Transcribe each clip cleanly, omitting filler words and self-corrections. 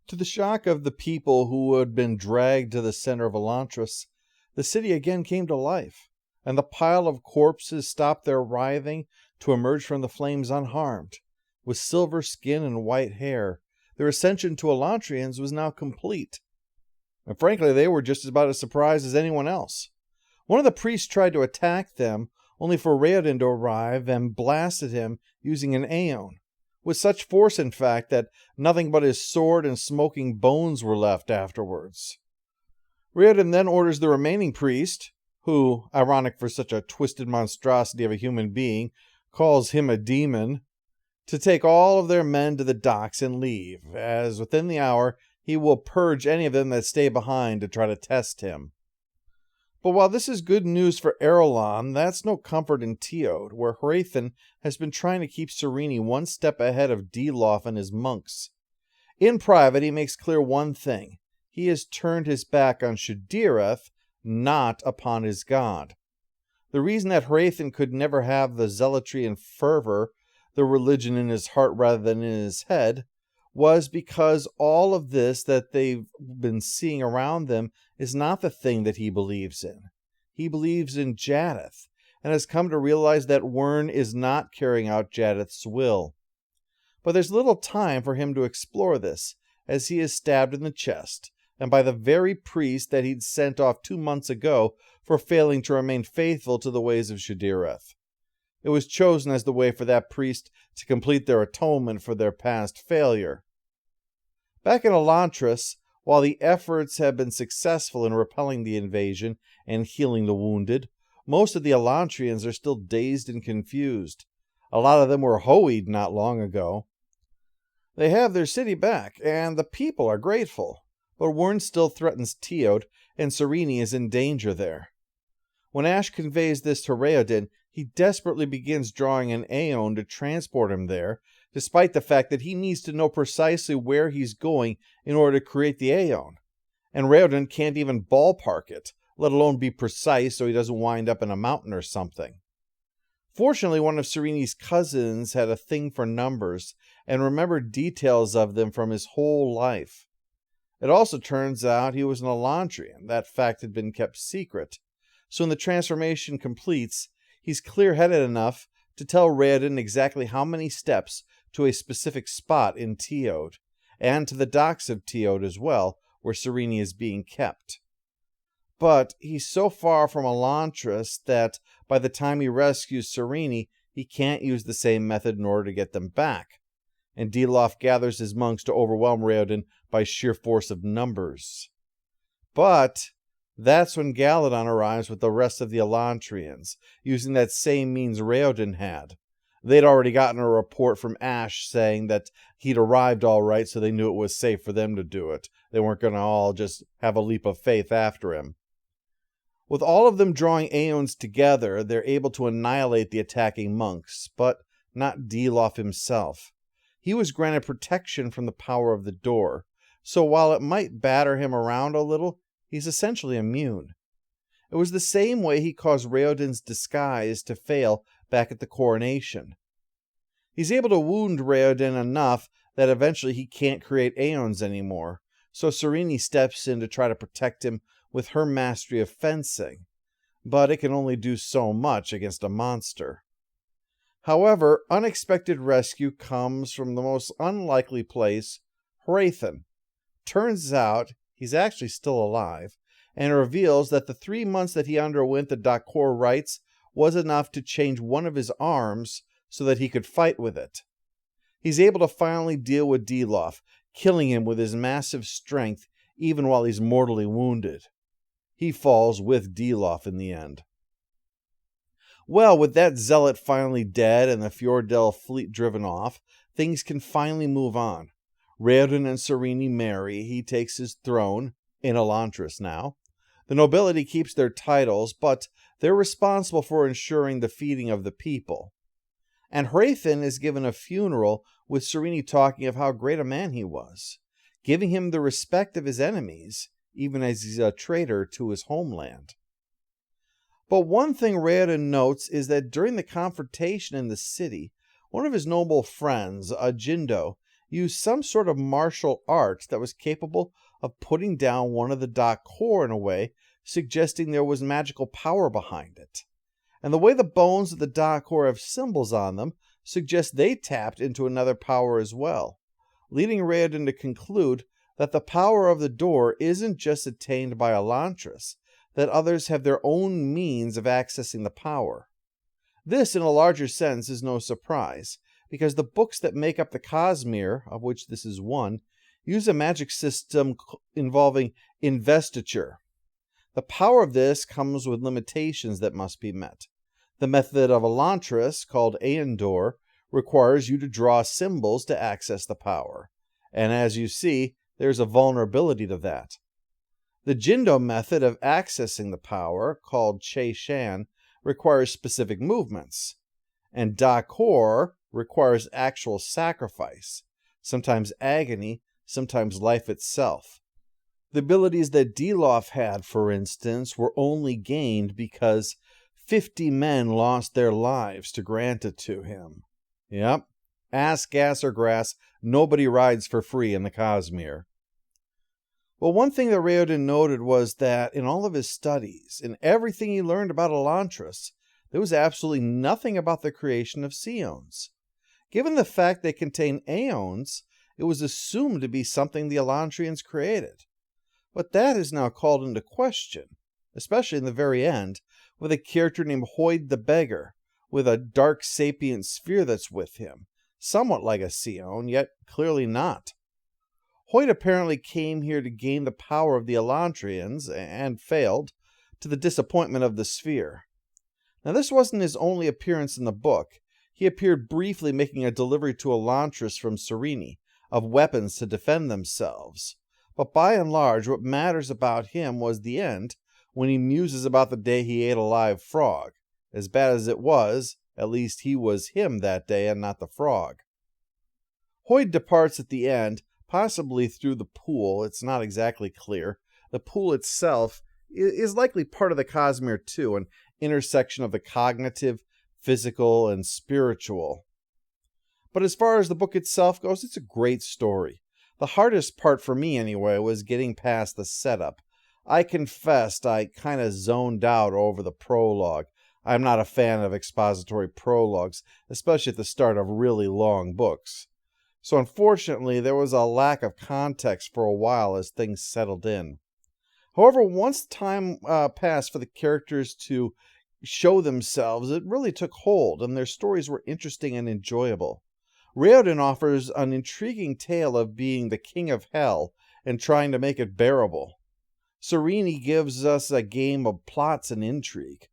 To the shock of the people who had been dragged to the center of Elantris, the city again came to life, and the pile of corpses stopped their writhing to emerge from the flames unharmed. With silver skin and white hair, their ascension to Elantrians was now complete. And frankly, they were just about as surprised as anyone else. One of the priests tried to attack them, only for Raoden to arrive and blasted him using an aeon, with such force, in fact, that nothing but his sword and smoking bones were left afterwards. Raoden then orders the remaining priest, who, ironic for such a twisted monstrosity of a human being, calls him a demon, to take all of their men to the docks and leave, as within the hour he will purge any of them that stay behind to try to test him. But while this is good news for Erelon, that's no comfort in Teod, where Hrathen has been trying to keep Serene one step ahead of Delof and his monks. In private, he makes clear one thing. He has turned his back on Shadireth, not upon his god. The reason that Hrathen could never have the zealotry and fervor, the religion in his heart rather than in his head, was because all of this that they've been seeing around them is not the thing that he believes in. He believes in Jaddeth, and has come to realize that Wyrn is not carrying out Jaddeth's will. But there's little time for him to explore this, as he is stabbed in the chest, and by the very priest that he'd sent off 2 months ago for failing to remain faithful to the ways of Shadireth. It was chosen as the way for that priest to complete their atonement for their past failure. Back in Elantris, while the efforts have been successful in repelling the invasion and healing the wounded, most of the Elantrians are still dazed and confused. A lot of them were hoeyed not long ago. They have their city back, and the people are grateful, but Wyrn still threatens Teod, and Serene is in danger there. When Ash conveys this to Raoden, he desperately begins drawing an aeon to transport him there, despite the fact that he needs to know precisely where he's going in order to create the aeon. And Raoden can't even ballpark it, let alone be precise so he doesn't wind up in a mountain or something. Fortunately, one of Serene's cousins had a thing for numbers and remembered details of them from his whole life. It also turns out he was an Elantrian. That fact had been kept secret. So when the transformation completes, he's clear-headed enough to tell Raoden exactly how many steps to a specific spot in Teod, and to the docks of Teod as well, where Serene is being kept. But he's so far from Elantris that by the time he rescues Serene, he can't use the same method in order to get them back, and Delof gathers his monks to overwhelm Raoden by sheer force of numbers. But that's when Galladon arrives with the rest of the Elantrians, using that same means Raoden had. They'd already gotten a report from Ash saying that he'd arrived all right, so they knew it was safe for them to do it. They weren't going to all just have a leap of faith after him. With all of them drawing aeons together, they're able to annihilate the attacking monks, but not Delof himself. He was granted protection from the power of the door, so while it might batter him around a little, he's essentially immune. It was the same way he caused Raoden's disguise to fail back at the coronation. He's able to wound Raoden enough that eventually he can't create aeons anymore, so Serene steps in to try to protect him with her mastery of fencing, but it can only do so much against a monster. However, unexpected rescue comes from the most unlikely place, Hrathen. Turns out he's actually still alive, and reveals that the 3 months that he underwent the Dakor rites was enough to change one of his arms so that he could fight with it. He's able to finally deal with Delof, killing him with his massive strength even while he's mortally wounded. He falls with Delof in the end. Well, with that zealot finally dead and the Fjordell fleet driven off, things can finally move on. Raoden and Serene marry. He takes his throne, in Elantris now. The nobility keeps their titles, but they're responsible for ensuring the feeding of the people. And Hrathen is given a funeral with Serene talking of how great a man he was, giving him the respect of his enemies, even as he's a traitor to his homeland. But one thing Raoden notes is that during the confrontation in the city, one of his noble friends, Jindo, used some sort of martial art that was capable of putting down one of the Dakor in a way suggesting there was magical power behind it. And the way the bones of the Dakor have symbols on them suggests they tapped into another power as well, leading Raoden to conclude that the power of the door isn't just attained by Elantris, that others have their own means of accessing the power. This, in a larger sense, is no surprise, because the books that make up the Cosmere, of which this is one, use a magic system involving investiture. The power of this comes with limitations that must be met. The method of Elantris, called Aendor, requires you to draw symbols to access the power, and as you see, there's a vulnerability to that. The Jindo method of accessing the power, called Che Shan, requires specific movements, and Dakor requires actual sacrifice, sometimes agony, sometimes life itself. The abilities that Delof had, for instance, were only gained because 50 men lost their lives to grant it to him. Yep, ass, gas, or grass, nobody rides for free in the Cosmere. Well, one thing that Raoden noted was that in all of his studies, in everything he learned about Elantris, there was absolutely nothing about the creation of Seons. Given the fact they contain aeons, it was assumed to be something the Elantrians created. But that is now called into question, especially in the very end, with a character named Hoid the Beggar, with a dark sapient sphere that's with him, somewhat like a Seon, yet clearly not. Hoid apparently came here to gain the power of the Elantrians, and failed, to the disappointment of the sphere. Now this wasn't his only appearance in the book. He appeared briefly making a delivery to Elantris from Serene, of weapons to defend themselves. But by and large, what matters about him was the end, when he muses about the day he ate a live frog. As bad as it was, at least he was him that day and not the frog. Hoid departs at the end, possibly through the pool. It's not exactly clear. The pool itself is likely part of the Cosmere too, an intersection of the cognitive, physical, and spiritual. But as far as the book itself goes, it's a great story. The hardest part for me, anyway, was getting past the setup. I confessed I kind of zoned out over the prologue. I'm not a fan of expository prologues, especially at the start of really long books. So unfortunately, there was a lack of context for a while as things settled in. However, once time passed for the characters to show themselves, it really took hold, and their stories were interesting and enjoyable. Raoden offers an intriguing tale of being the king of hell and trying to make it bearable. Serene gives us a game of plots and intrigue.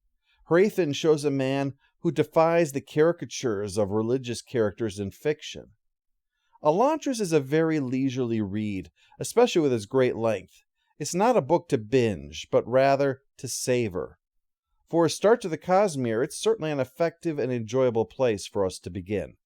Hrathen shows a man who defies the caricatures of religious characters in fiction. Elantris is a very leisurely read, especially with its great length. It's not a book to binge, but rather to savor. For a start to the Cosmere, it's certainly an effective and enjoyable place for us to begin.